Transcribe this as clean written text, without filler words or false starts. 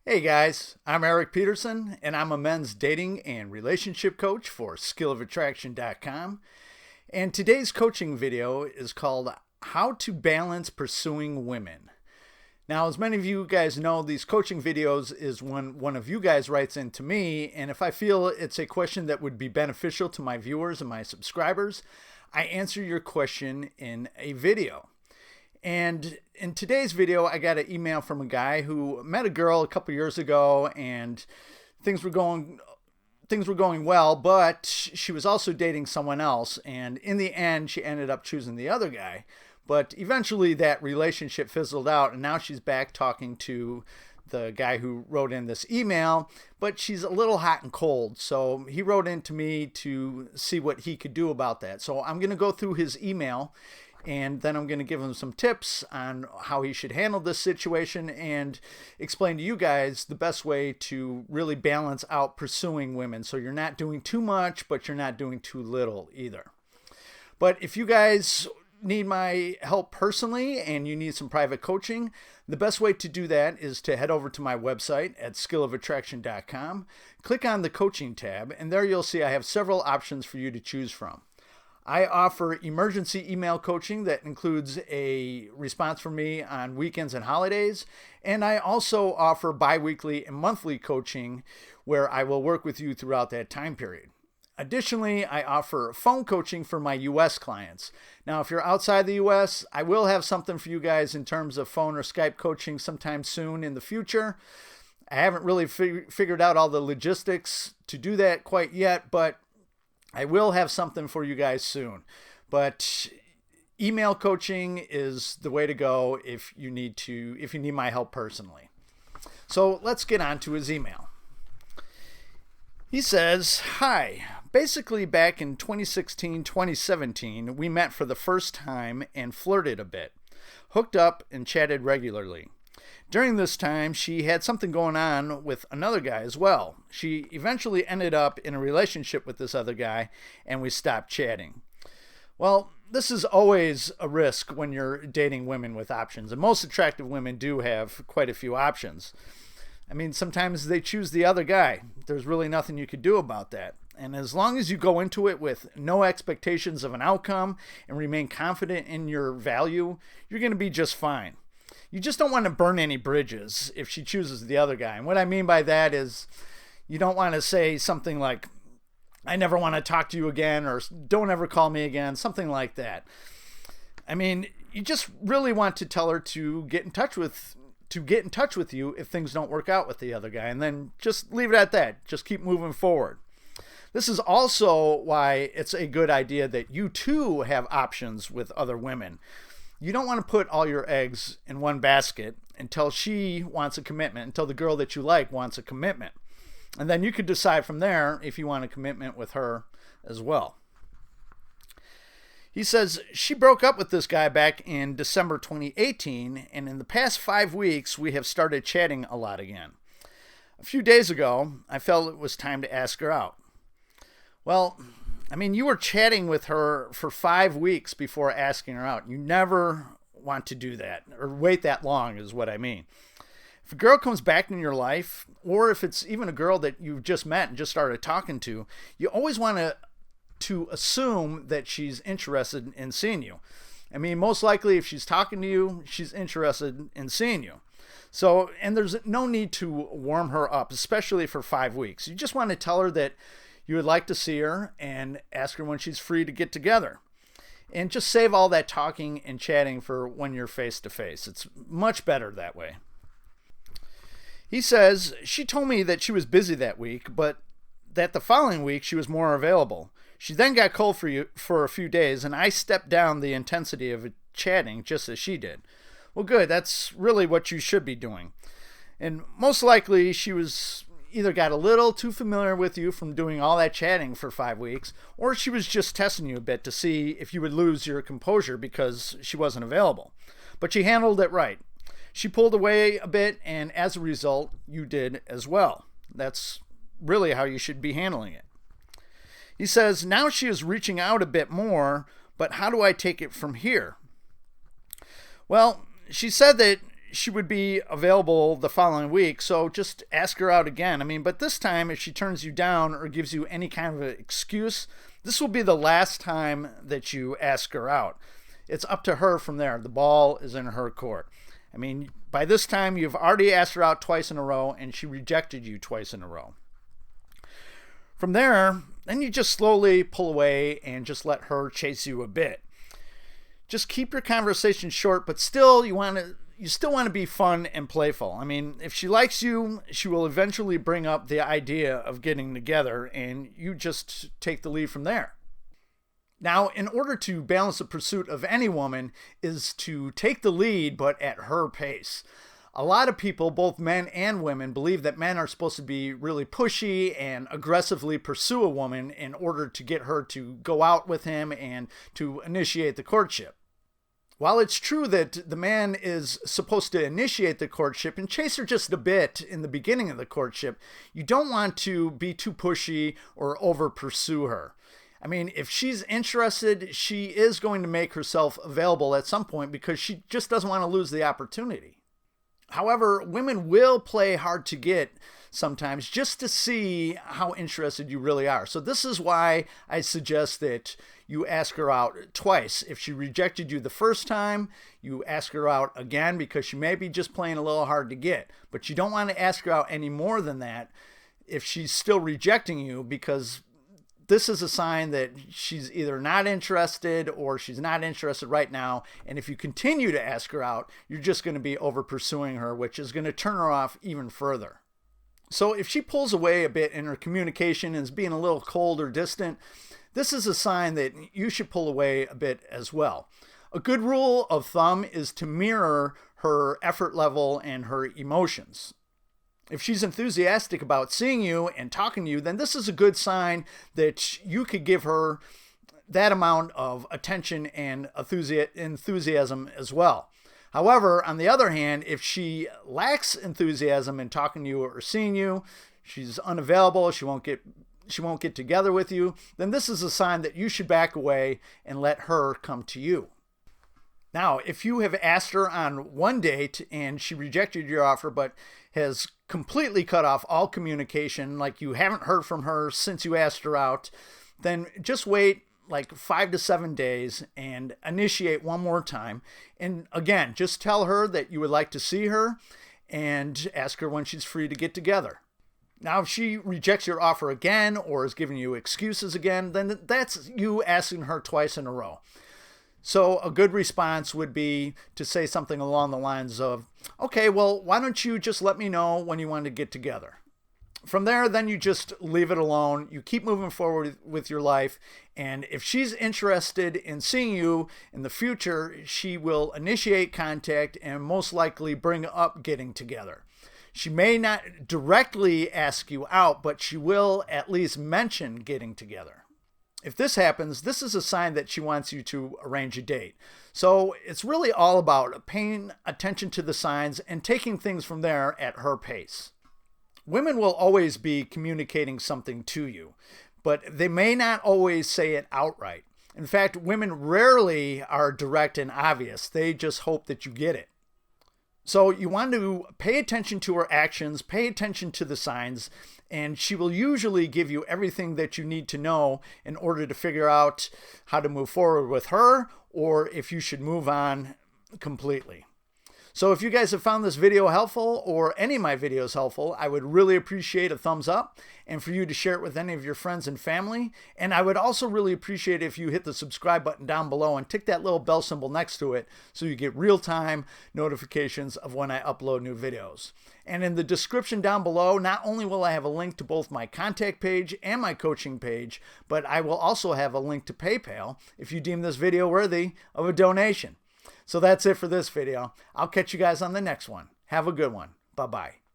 Hey guys, I'm Erik Peterson, and I'm a men's dating and relationship coach for skillofattraction.com. And today's coaching video is called How to Balance Pursuing Women. Now, as many of you guys know, these coaching videos is when one of you guys writes in to me, and if I feel it's a question that would be beneficial to my viewers and my subscribers, I answer your question in a video. And in today's video, I got an email from a guy who met a girl a couple years ago, and things were going well, but she was also dating someone else, and in the end, she ended up choosing the other guy. But eventually, that relationship fizzled out, and now she's back talking to the guy who wrote in this email, but she's a little hot and cold. So he wrote in to me to see what he could do about that. So I'm going to go through his email, and then I'm going to give him some tips on how he should handle this situation and explain to you guys the best way to really balance out pursuing women. So you're not doing too much, but you're not doing too little either. But if you guys need my help personally and you need some private coaching, the best way to do that is to head over to my website at skillofattraction.com, click on the coaching tab, and there you'll see I have several options for you to choose from. I offer emergency email coaching that includes a response from me on weekends and holidays. And I also offer bi-weekly and monthly coaching where I will work with you throughout that time period. Additionally, I offer phone coaching for my U.S. clients. Now, if you're outside the U.S., I will have something for you guys in terms of phone or Skype coaching sometime soon in the future. I haven't really figured out all the logistics to do that quite yet, but I will have something for you guys soon. But email coaching is the way to go if you need my help personally. So let's get on to his email. He says, "Hi, basically back in 2016, 2017, we met for the first time and flirted a bit, hooked up and chatted regularly. During this time, she had something going on with another guy as well. She eventually ended up in a relationship with this other guy, and we stopped chatting." Well, this is always a risk when you're dating women with options, and most attractive women do have quite a few options. I mean, sometimes they choose the other guy. There's really nothing you could do about that. And as long as you go into it with no expectations of an outcome and remain confident in your value, you're going to be just fine. You just don't want to burn any bridges if she chooses the other guy. And what I mean by that is you don't want to say something like, "I never want to talk to you again," or "Don't ever call me again," something like that. I mean, you just really want to tell her to get in touch with you if things don't work out with the other guy, and then just leave it at that. Just keep moving forward. This is also why it's a good idea that you too have options with other women. You don't want to put all your eggs in one basket until she wants a commitment, until the girl that you like wants a commitment. And then you could decide from there if you want a commitment with her as well. He says, "She broke up with this guy back in December 2018, and in the past 5 weeks, we have started chatting a lot again. A few days ago, I felt it was time to ask her out." Well, I mean, you were chatting with her for 5 weeks before asking her out. You never want to do that or wait that long is what I mean. If a girl comes back in your life, or if it's even a girl that you've just met and just started talking to, you always want to assume that she's interested in seeing you. I mean, most likely if she's talking to you, she's interested in seeing you. So, and there's no need to warm her up, especially for 5 weeks. You just want to tell her that you would like to see her and ask her when she's free to get together. And just save all that talking and chatting for when you're face to face. It's much better that way. He says, "She told me that she was busy that week, but that the following week she was more available. She then got cold for a few days, and I stepped down the intensity of chatting just as she did." Well, good. That's really what you should be doing. And most likely she was either got a little too familiar with you from doing all that chatting for 5 weeks, or she was just testing you a bit to see if you would lose your composure because she wasn't available. But she handled it right. She pulled away a bit, and as a result, you did as well. That's really how you should be handling it. He says, "Now she is reaching out a bit more, but how do I take it from here?" Well, she said that she would be available the following week, so just ask her out again. I mean, but this time, if she turns you down or gives you any kind of an excuse, this will be the last time that you ask her out. It's up to her from there. The ball is in her court. I mean, by this time, you've already asked her out twice in a row, and she rejected you twice in a row. From there, then you just slowly pull away and just let her chase you a bit. Just keep your conversation short, but still you still want to be fun and playful. I mean, if she likes you, she will eventually bring up the idea of getting together, and you just take the lead from there. Now, in order to balance the pursuit of any woman is to take the lead, but at her pace. A lot of people, both men and women, believe that men are supposed to be really pushy and aggressively pursue a woman in order to get her to go out with him and to initiate the courtship. While it's true that the man is supposed to initiate the courtship and chase her just a bit in the beginning of the courtship, you don't want to be too pushy or over pursue her. I mean, if she's interested, she is going to make herself available at some point because she just doesn't want to lose the opportunity. However, women will play hard to get sometimes just to see how interested you really are. So this is why I suggest that you ask her out twice. If she rejected you the first time, you ask her out again because she may be just playing a little hard to get. But you don't want to ask her out any more than that if she's still rejecting you, because this is a sign that she's either not interested or she's not interested right now. And if you continue to ask her out, you're just going to be over pursuing her, which is going to turn her off even further. So if she pulls away a bit in her communication and is being a little cold or distant, this is a sign that you should pull away a bit as well. A good rule of thumb is to mirror her effort level and her emotions. If she's enthusiastic about seeing you and talking to you, then this is a good sign that you could give her that amount of attention and enthusiasm as well. However, on the other hand, if she lacks enthusiasm in talking to you or seeing you, she's unavailable, she won't get together with you, then this is a sign that you should back away and let her come to you. Now, if you have asked her on one date and she rejected your offer but has completely cut off all communication, like you haven't heard from her since you asked her out, then just wait like 5 to 7 days and initiate one more time. And again, just tell her that you would like to see her and ask her when she's free to get together. Now, if she rejects your offer again or is giving you excuses again, then that's you asking her twice in a row. So a good response would be to say something along the lines of, okay, well, why don't you just let me know when you want to get together? From there, then you just leave it alone. You keep moving forward with your life. And if she's interested in seeing you in the future, she will initiate contact and most likely bring up getting together. She may not directly ask you out, but she will at least mention getting together. If this happens, this is a sign that she wants you to arrange a date. So it's really all about paying attention to the signs and taking things from there at her pace. Women will always be communicating something to you, but they may not always say it outright. In fact, women rarely are direct and obvious. They just hope that you get it. So you want to pay attention to her actions, pay attention to the signs, and she will usually give you everything that you need to know in order to figure out how to move forward with her or if you should move on completely. So if you guys have found this video helpful or any of my videos helpful, I would really appreciate a thumbs up and for you to share it with any of your friends and family. And I would also really appreciate if you hit the subscribe button down below and tick that little bell symbol next to it so you get real-time notifications of when I upload new videos. And in the description down below, not only will I have a link to both my contact page and my coaching page, but I will also have a link to PayPal if you deem this video worthy of a donation. So that's it for this video. I'll catch you guys on the next one. Have a good one. Bye-bye.